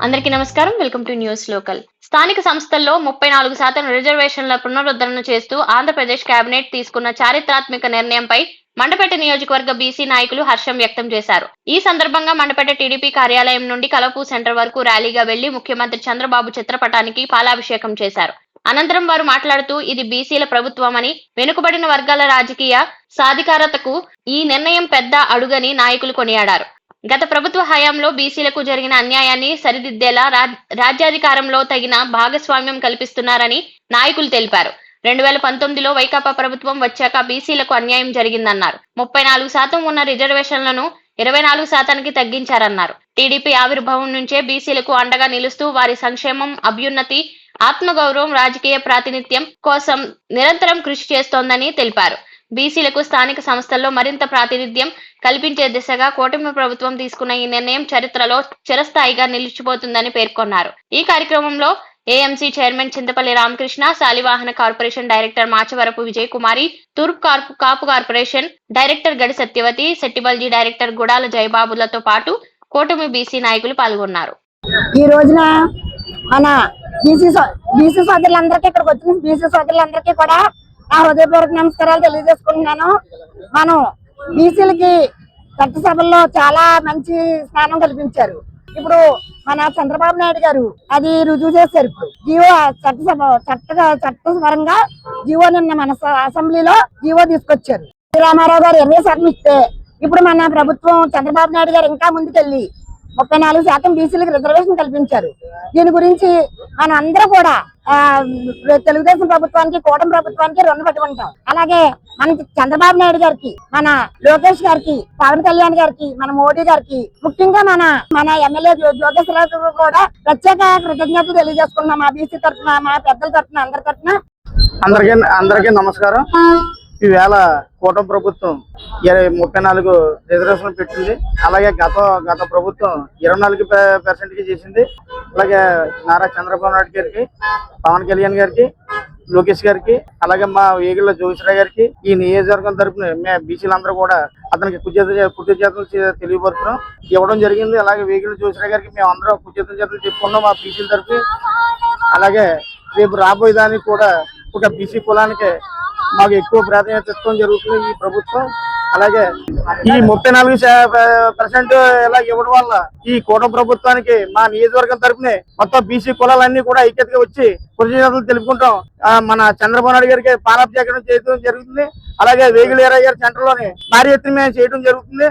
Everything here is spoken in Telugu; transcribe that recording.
అందరికీ నమస్కారం. Welcome to news local. స్థానిక సంస్థల్లో 34% రిజర్వేషన్ల పునరుద్ధరణ చేస్తూ ఆంధ్రప్రదేశ్ కేబినెట్ తీసుకున్న చారిత్రాత్మక నిర్ణయంపై మండపేట నియోజకవర్గ బీసీ నాయకులు హర్షం వ్యక్తం చేశారు. ఈ సందర్భంగా మండపేట టీడీపీ కార్యాలయం నుండి కలపు సెంటర్ వరకు ర్యాలీగా వెళ్లి ముఖ్యమంత్రి చంద్రబాబు చిత్రపటానికి పాలాభిషేకం చేశారు. అనంతరం వారు మాట్లాడుతూ ఇది బీసీల ప్రభుత్వమని, వెనుకబడిన వర్గాల రాజకీయ సాధికారతకు ఈ నిర్ణయం పెద్ద అడుగని నాయకులు కొనియాడారు. గత ప్రభుత్వ హయాంలో బీసీలకు జరిగిన అన్యాయాన్ని సరిదిద్దేలా రాజ్యాధికారంలో తగిన భాగస్వామ్యం కల్పిస్తున్నారని నాయకులు తెలిపారు. 2019లో వైకాపా ప్రభుత్వం వచ్చాక బీసీలకు అన్యాయం జరిగిందన్నారు. 34% ఉన్న రిజర్వేషన్లను 24%కి తగ్గించారన్నారు. టీడీపీ ఆవిర్భావం నుంచే బీసీలకు అండగా నిలుస్తూ వారి సంక్షేమం, అభ్యున్నతి, ఆత్మగౌరవం, రాజకీయ ప్రాతినిధ్యం కోసం నిరంతరం కృషి చేస్తోందని తెలిపారు. బీసీలకు స్థానిక సంస్థల్లో మరింత ప్రాతినిధ్యం కల్పించే దిశగా కూటమి ప్రభుత్వం తీసుకున్న ఈ నిర్ణయం చరిత్రలో చిరస్థాయిగా నిలిచిపోతుందని పేర్కొన్నారు. ఈ కార్యక్రమంలో AMC chairman Chintapalli Ramakrishna, Shalivahana corporation director Machavarapu Vijay Kumari, Turpu Kapu corporation director Gadi Satyavathi, Settibalija director Gudala జయబాబులతో పాటు కూటమి బీసీ నాయకులు పాల్గొన్నారు. ఈ రోజున మన బీసీ సోదరులందరికీ ఇక్కడికి వచ్చిన బీసీ సోదరులందరికీ కూడా నా హృదయపూర్వక నమస్కారాలు తెలియజేసుకుంటున్నాను. మనం బీసీలకి చట్టసభల్లో చాలా మంచి స్థానం కల్పించారు. ఇప్పుడు మన చంద్రబాబు నాయుడు గారు అది రుజువు చేశారు. ఇప్పుడు జీవో చట్టపరంగా జీవో నిన్న మన అసెంబ్లీలో జీవో తీసుకొచ్చారు. రామారావు గారు 20% ఇస్తే ఇప్పుడు మన ప్రభుత్వం చంద్రబాబు నాయుడు గారు ఇంకా ముందుకెళ్ళి 34% బీసీలకు రిజర్వేషన్ కల్పించారు. దీని గురించి మన అందరూ కూడా తెలుగుదేశం ప్రభుత్వానికి, కూటమి ప్రభుత్వానికి రుణపడి ఉంటాం. అలాగే మన చంద్రబాబు నాయుడు గారికి, మన లోకేష్ గారికి, పవన్ కళ్యాణ్ గారికి, మన మోడీ గారికి, ముఖ్యంగా మన ఎమ్మెల్యే యోగేశ్వరరావు కూడా ప్రత్యేక కృతజ్ఞతలు తెలియజేసుకున్నాం. మా బీసీ తరఫున, మా పెద్దల తరఫున, అందరి తరఫున అందరికీ నమస్కారం. ఈవేళ కూటమి ప్రభుత్వం 34 రిజర్వేషన్ పెట్టింది. అలాగే గత ప్రభుత్వం 24% చేసింది. అలాగే నారా చంద్రబాబు నాయుడు గారికి, పవన్ కళ్యాణ్ గారికి, లోకేష్ గారికి, అలాగే మా వేగుల జోగిశ్రావు గారికి, ఈ నియోజకవర్గం తరఫున మేము బీసీలందరూ కూడా అతనికి కృతజ్ఞతలు తెలియపరుస్తున్నాం, ఇవ్వడం జరిగింది. అలాగే వేగుల జోగిశ్రావు గారికి మేము అందరం కృతజ్ఞతలు చెప్పుకున్నాం మా బీసీల తరఫున. అలాగే రేపు రాబోయే దానికి కూడా ఒక బీసీ కులానికి మాకు ఎక్కువ ప్రాధాన్యత ఇవ్వడం జరుగుతుంది ఈ ప్రభుత్వం. అలాగే ఈ 34% ఇలా ఇవ్వడం వల్ల ఈ కూటమి ప్రభుత్వానికి మా నియోజకవర్గం తరఫున మొత్తం బీసీ కులాలన్నీ కూడా ఐక్యతగా వచ్చి కృతజ్ఞతలు తెలుపుకుంటాం. మన చంద్రబాబు నాయుడు గారికి పాలాభిషేకం చేయడం జరుగుతుంది. అలాగే వేగుల ఏరయ్య గారి సెంటర్ లోని భారీ ఎత్తున మేము చేయడం జరుగుతుంది.